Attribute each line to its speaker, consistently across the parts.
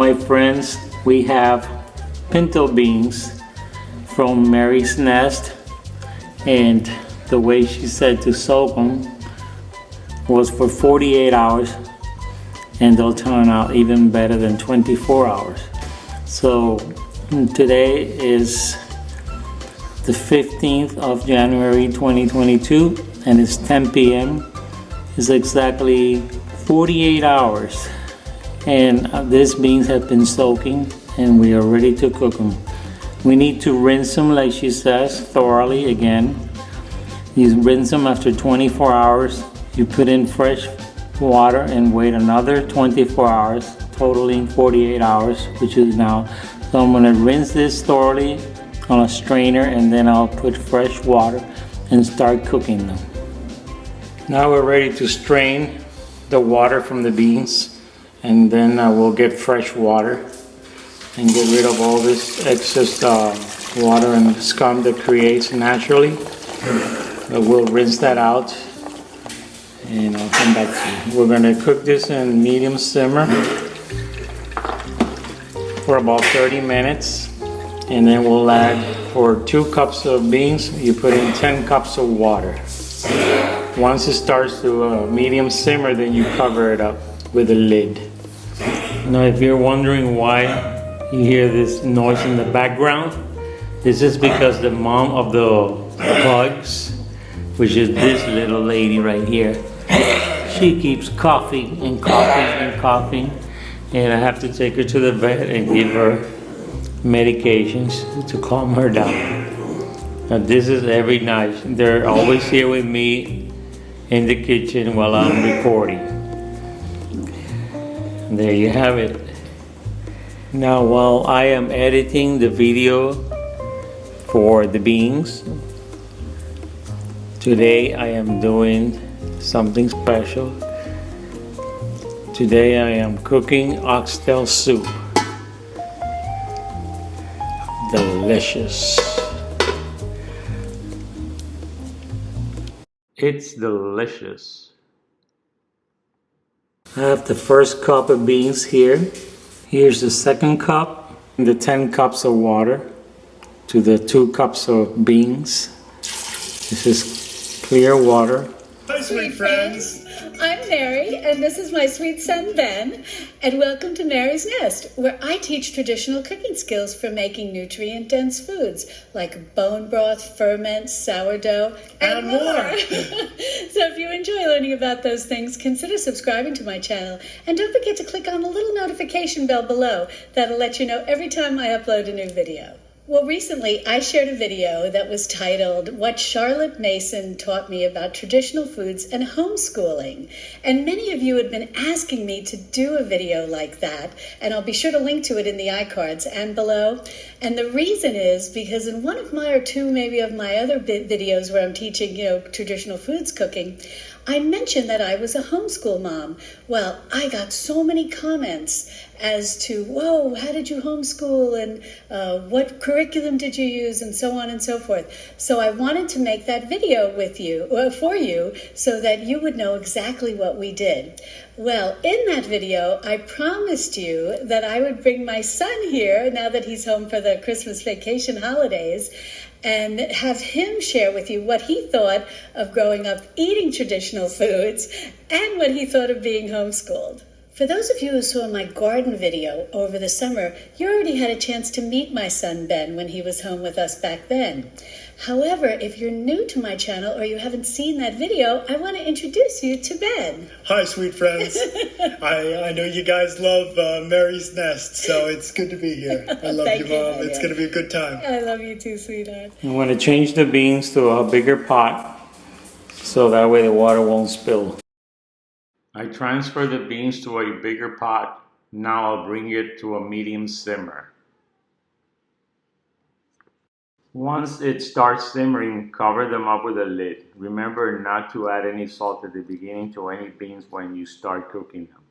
Speaker 1: my friends, we have pinto beans from Mary's Nest, and the way she said to soak them was for 48 hours, and they'll turn out even better than 24 hours. So today is the 15th of January 2022, and it's 10 p.m. It's exactly 48 hours, and these beans have been soaking, and we are ready to cook them. We need to rinse them, like she says, thoroughly again. You rinse them after 24 hours. You put in fresh water and wait another 24 hours, totaling 48 hours, which is now. So I'm gonna rinse this thoroughly on a strainer, and then I'll put fresh water and start cooking them. Now we're ready to strain the water from the beans, and then we'll get fresh water and get rid of all this excess water and scum that creates naturally. But we'll rinse that out, and I'll come back to you. We're gonna cook this in medium simmer for about 30 minutes, and then we'll add, for 2 cups of beans, you put in 10 cups of water. Once it starts to medium simmer, then you cover it up with a lid. Now, if you're wondering why you hear this noise in the background, this is because the mom of the pugs, which is this little lady right here, she keeps coughing and coughing and coughing, and I have to take her to the vet and give her medications to calm her down. Now, this is every night. They're always here with me in the kitchen while I'm recording. There you have it. Now, while I am editing the video for the beans, today I am doing something special. Today I am cooking oxtail soup. Delicious. It's delicious. I have the first cup of beans here. Here's the second cup, the 10 cups of water to the 2 cups of beans. This is clear water.
Speaker 2: Hi, sweet friends. I'm Mary, and this is my sweet son, Ben, and welcome to Mary's Nest, where I teach traditional cooking skills for making nutrient-dense foods like bone broth, ferment, sourdough, and more. So if you enjoy learning about those things, consider subscribing to my channel, and don't forget to click on the little notification bell below. That'll let you know every time I upload a new video. Well, recently I shared a video that was titled, What Charlotte Mason Taught Me About Traditional Foods and Homeschooling. And many of you had been asking me to do a video like that, and I'll be sure to link to it in the iCards and below. And the reason is because in one of my, or two maybe of my other videos where I'm teaching, traditional foods cooking, I mentioned that I was a homeschool mom. Well, I got so many comments as to, whoa, how did you homeschool, and what curriculum did you use, and so on and so forth. So I wanted to make that video with you, for you, so that you would know exactly what we did. Well, in that video, I promised you that I would bring my son here, now that he's home for the Christmas vacation holidays, and have him share with you what he thought of growing up eating traditional foods and what he thought of being homeschooled. For those of you who saw my garden video over the summer, you already had a chance to meet my son Ben when he was home with us back then. However, if you're new to my channel or you haven't seen that video, I want to introduce you to Ben.
Speaker 3: Hi, sweet friends. I know you guys love Mary's Nest, so it's good to be here. I love you, Mom. It's going to be a good time.
Speaker 2: I love you too, sweetheart.
Speaker 1: I'm going to change the beans to a bigger pot, so that way the water won't spill. I transfer the beans to a bigger pot. Now I'll bring it to a medium simmer. Once it starts simmering, cover them up with a lid. Remember not to add any salt at the beginning to any beans when you start cooking them,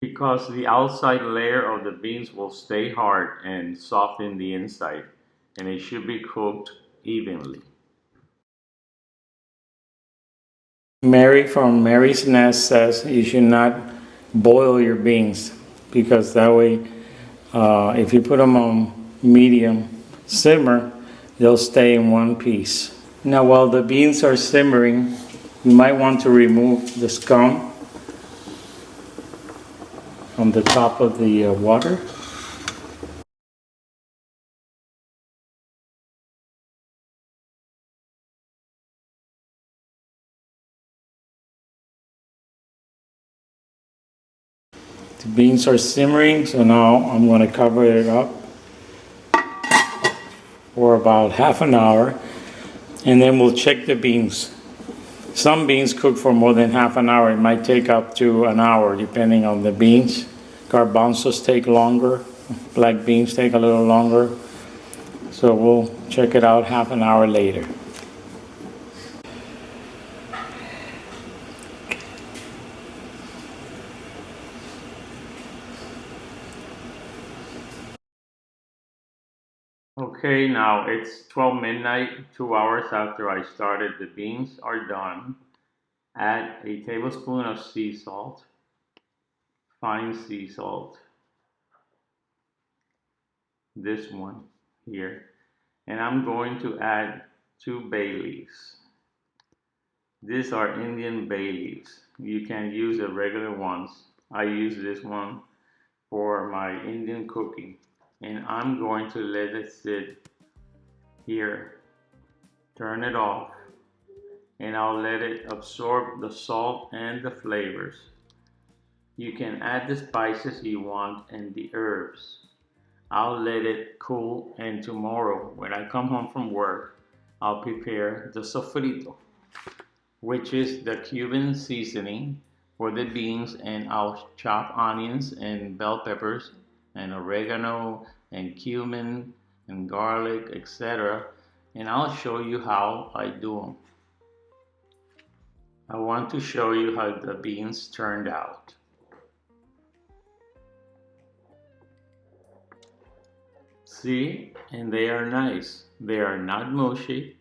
Speaker 1: because the outside layer of the beans will stay hard and soften the inside, and it should be cooked evenly. Mary from Mary's Nest says you should not boil your beans, because that way If you put them on medium simmer, they'll stay in one piece. Now while the beans are simmering, you might want to remove the scum from the top of the water. The beans are simmering, so now I'm going to cover it up for about half an hour, and then we'll check the beans. Some beans cook for more than half an hour. It might take up to an hour depending on the beans. Garbanzos take longer, black beans take a little longer, so we'll check it out half an hour later. Okay, now it's 12 midnight, 2 hours after I started. The beans are done. Add a tablespoon of sea salt, fine sea salt, this one here, and I'm going to add 2 bay leaves. These are Indian bay leaves. You can use the regular ones. I use this one for my Indian cooking, and I'm going to let it sit here, turn it off, and I'll let it absorb the salt and the flavors. You can add the spices you want and the herbs. I'll let it cool, and tomorrow when I come home from work, I'll prepare the sofrito, which is the Cuban seasoning for the beans, and I'll chop onions and bell peppers and oregano and cumin and garlic, etc. And I'll show you how I do them. I want to show you how the beans turned out. See, and they are nice. They are not mushy.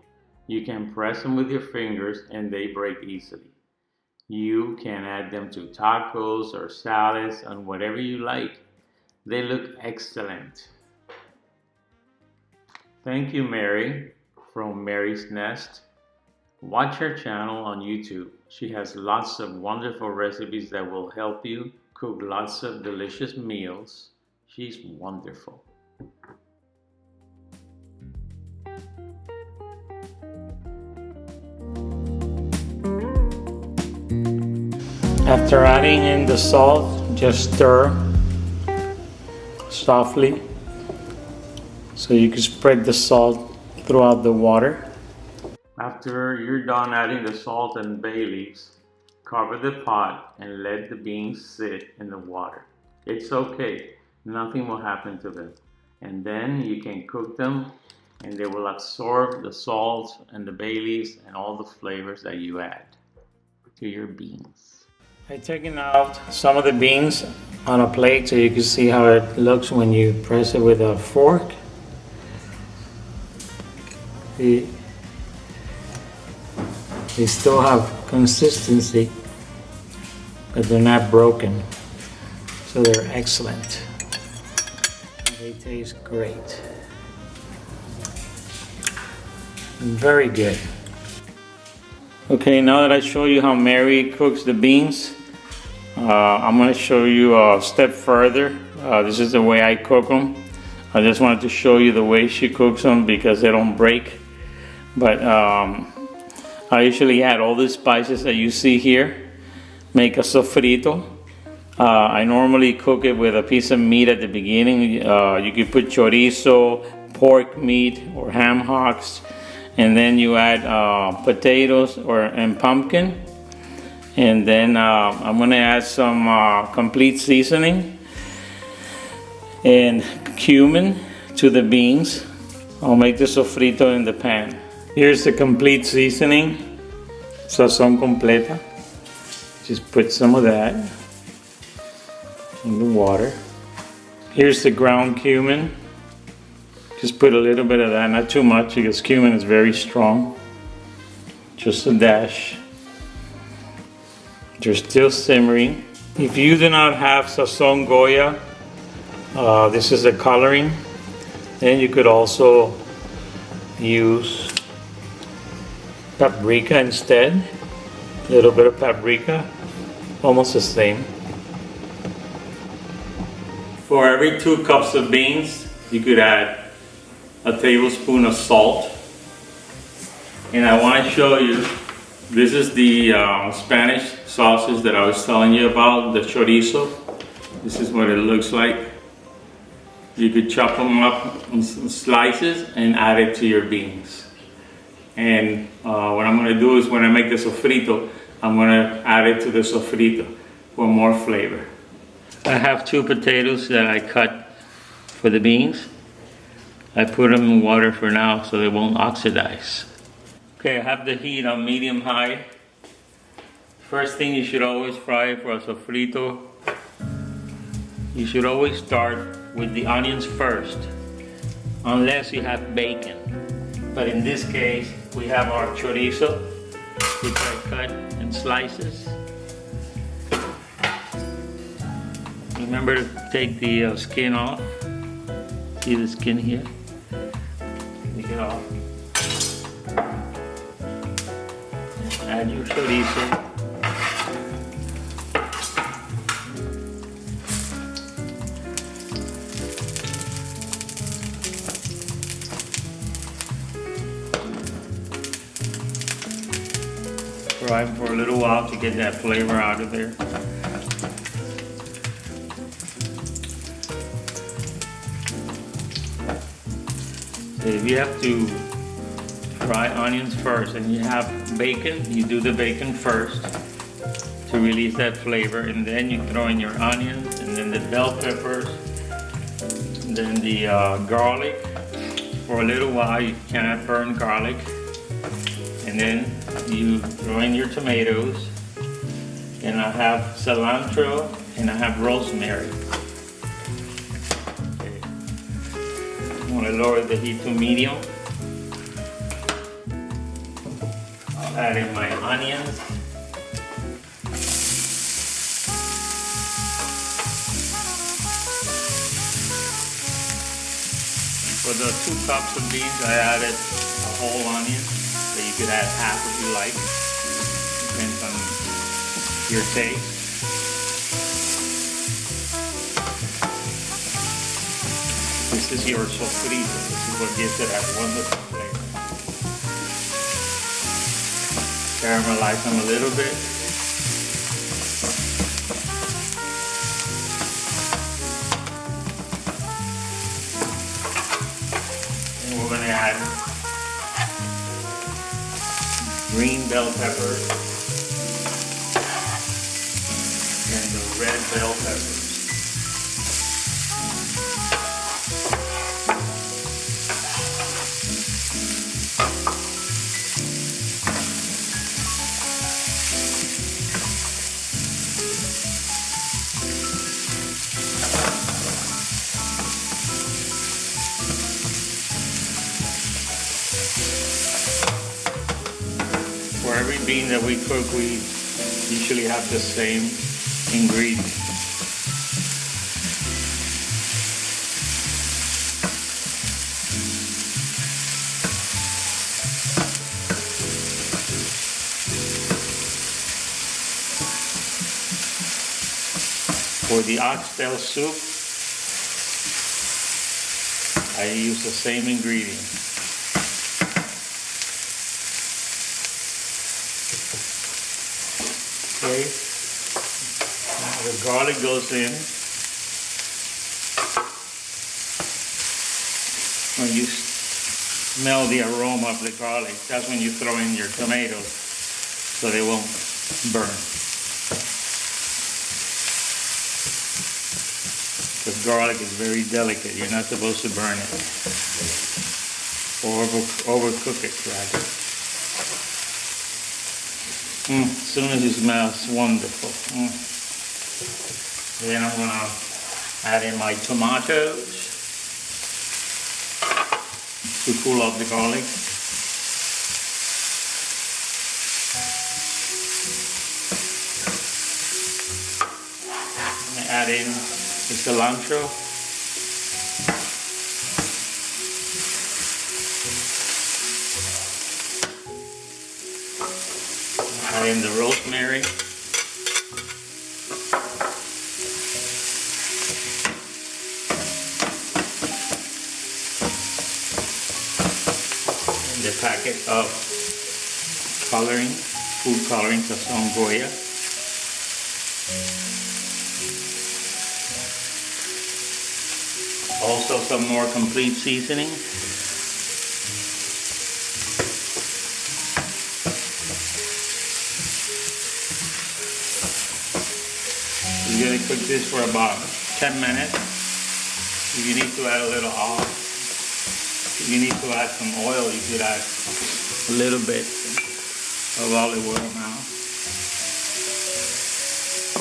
Speaker 1: You can press them with your fingers and they break easily. You can add them to tacos or salads and whatever you like. They look excellent. Thank you, Mary, from Mary's Nest. Watch her channel on YouTube. She has lots of wonderful recipes that will help you cook lots of delicious meals. She's wonderful. After adding in the salt, just stir softly so you can spread the salt throughout the water. After you're done adding the salt and bay leaves, cover the pot and let the beans sit in the water. It's okay, nothing will happen to them. And then you can cook them and they will absorb the salt and the bay leaves and all the flavors that you add to your beans. I've taken out some of the beans on a plate so you can see how it looks when you press it with a fork. They still have consistency, but they're not broken, so they're excellent. They taste great. Very good. Okay, now that I show you how Mary cooks the beans, I'm going to show you a step further. This is the way I cook them. I just wanted to show you the way she cooks them because they don't break. But I usually add all the spices that you see here, make a sofrito. I normally cook it with a piece of meat at the beginning. You could put chorizo, pork meat, or ham hocks. And then you add potatoes and pumpkin. And then I'm going to add some complete seasoning and cumin to the beans. I'll make the sofrito in the pan. Here's the complete seasoning, Sazon Completa. Just put some of that in the water. Here's the ground cumin. Just put a little bit of that, not too much because cumin is very strong. Just a dash. They're still simmering. If you do not have Sazon Golla, This is the coloring, and you could also use paprika instead. A little bit of paprika, almost the same. For every 2 cups of beans, you could add a tablespoon of salt. And I want to show you, this is the Spanish sausage that I was telling you about, the chorizo. This is what it looks like. You could chop them up in slices and add it to your beans. And what I'm going to do is when I make the sofrito, I'm going to add it to the sofrito for more flavor. I have 2 potatoes that I cut for the beans. I put them in water for now so they won't oxidize. Okay, I have the heat on medium-high. First thing you should always fry for a sofrito, you should always start with the onions first, unless you have bacon. But in this case, we have our chorizo, which I cut in slices. Remember to take the skin off. See the skin here? Take it off. Add your chorizo. Fry them for a little while to get that flavor out of there. If you have to fry onions first and you have bacon, you do the bacon first to release that flavor, and then you throw in your onions and then the bell peppers and then the garlic. For a little while you cannot burn garlic, and then you throw in your tomatoes, and I have cilantro and I have rosemary. I'm going to lower the heat to medium. I'll add in my onions. For the 2 cups of beans, I added a whole onion, but you could add half if you like. Depends on your taste. This is your sofrito. This is what gives it that wonderful flavor. Caramelize them a little bit. And we're going to add green bell peppers and the red bell peppers. For every bean that we cook, we usually have the same ingredient. For the oxtail soup, I use the same ingredient. Okay, now the garlic goes in. When you smell the aroma of the garlic, that's when you throw in your tomatoes so they won't burn. Because garlic is very delicate, you're not supposed to burn it. Or overcook it, rather. As soon as you smell, it's wonderful. Then I'm gonna add in my tomatoes to cool off the garlic. I'm gonna add in the cilantro. Add in the rosemary. And the packet of coloring, food coloring, Sazon Golla. Also some more complete seasoning. We're going to cook this for about 10 minutes. If you need to add a little oil, if you need to add some oil, you could add a little bit of olive oil now,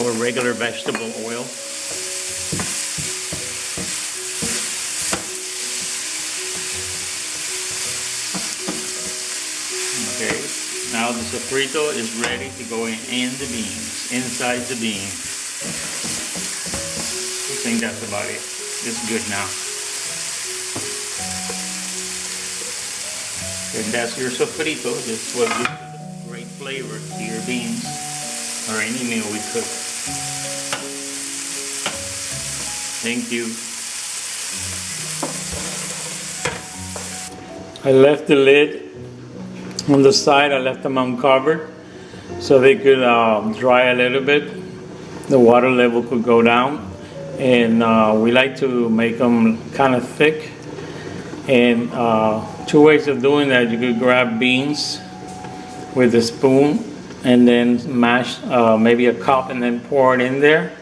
Speaker 1: or regular vegetable oil. Okay, now the sofrito is ready to go in the beans, inside the beans. I think that's about it. It's good now. And that's your sofrito. This will give a great flavor to your beans or any meal we cook. Thank you. I left the lid on the side. I left them uncovered so they could dry a little bit. The water level could go down. And we like to make them kind of thick. And two ways of doing that: you could grab beans with a spoon and then mash maybe a cup and then pour it in there,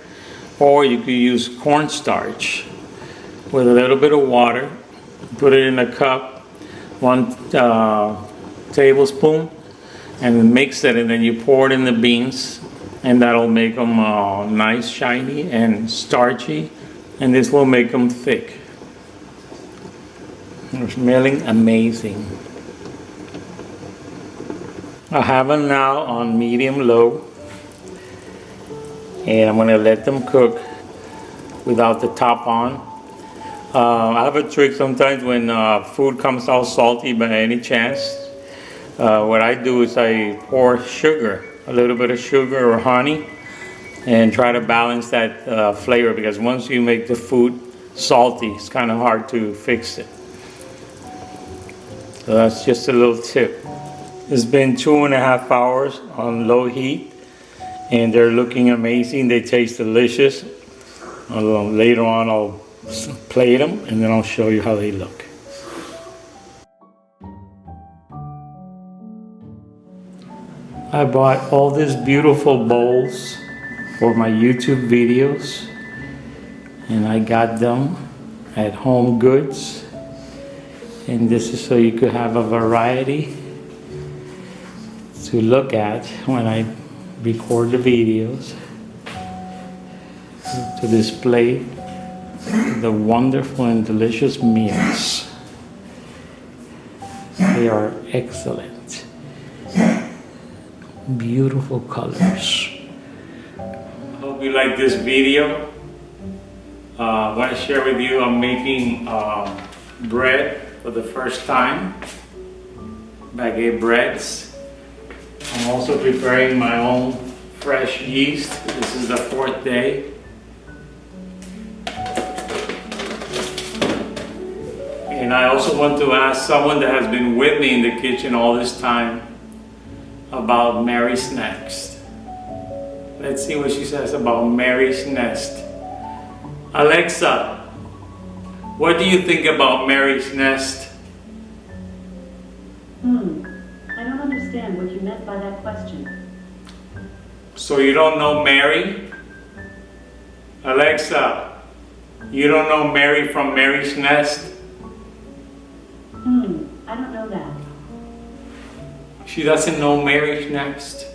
Speaker 1: or you could use cornstarch with a little bit of water, put it in a cup, 1 tablespoon, and mix it, and then you pour it in the beans, and that'll make them nice, shiny, and starchy, and this will make them thick. They're smelling amazing. I have them now on medium-low, and I'm going to let them cook without the top on. I have a trick sometimes when food comes out salty by any chance. What I do is I pour sugar, a little bit of sugar or honey, and try to balance that flavor, because once you make the food salty, it's kind of hard to fix it. So that's just a little tip. It's been 2.5 hours on low heat, and they're looking amazing. They taste delicious. Later on I'll plate them, and then I'll show you how they look. I bought all these beautiful bowls for my YouTube videos, and I got them at Home Goods. And this is so you could have a variety to look at when I record the videos, to display the wonderful and delicious meals. They are excellent. Beautiful colors. Hope you like this video. I want to share with you I'm making bread for the first time, baguette breads. I'm also preparing my own fresh yeast. This is the 4th day. And I also want to ask someone that has been with me in the kitchen all this time about Mary's Nest. Let's see what she says about Mary's Nest. Alexa, what do you think about Mary's Nest?
Speaker 4: I don't understand what you meant by that question.
Speaker 1: So you don't know Mary? Alexa, you don't know Mary from Mary's Nest?
Speaker 4: I don't know that.
Speaker 1: She doesn't know Mary's Nest.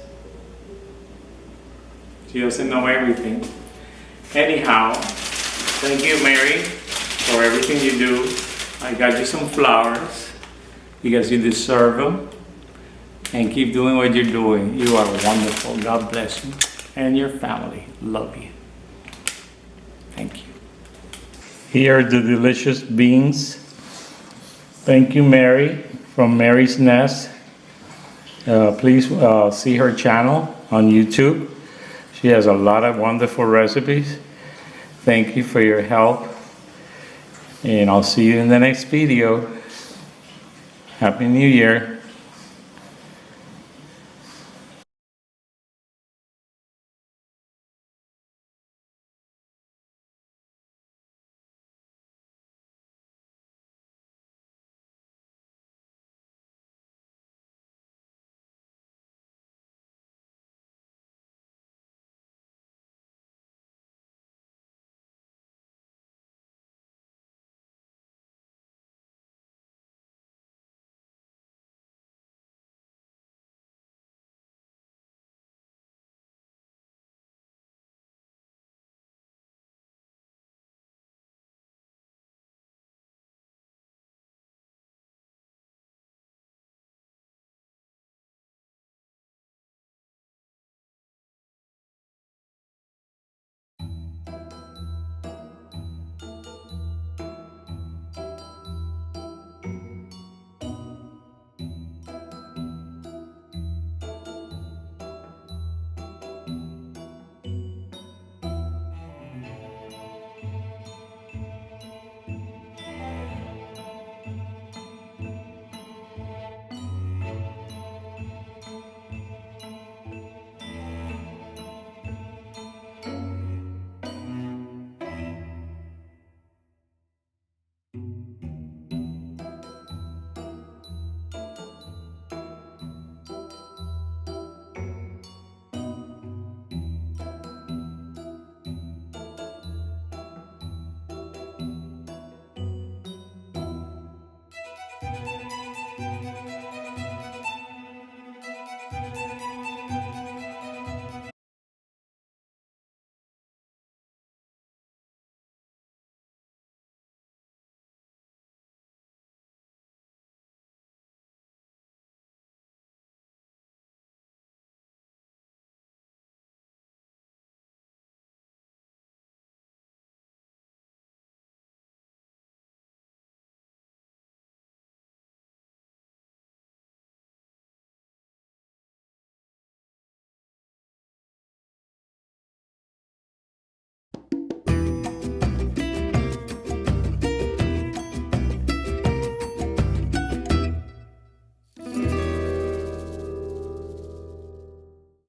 Speaker 1: She doesn't know everything. Anyhow, thank you, Mary, for everything you do. I got you some flowers because you deserve them. And keep doing what you're doing. You are wonderful. God bless you and your family. Love you. Thank you. Here are the delicious beans. Thank you, Mary, from Mary's Nest. Please see her channel on YouTube. She has a lot of wonderful recipes. Thank you for your help. And I'll see you in the next video. Happy New Year.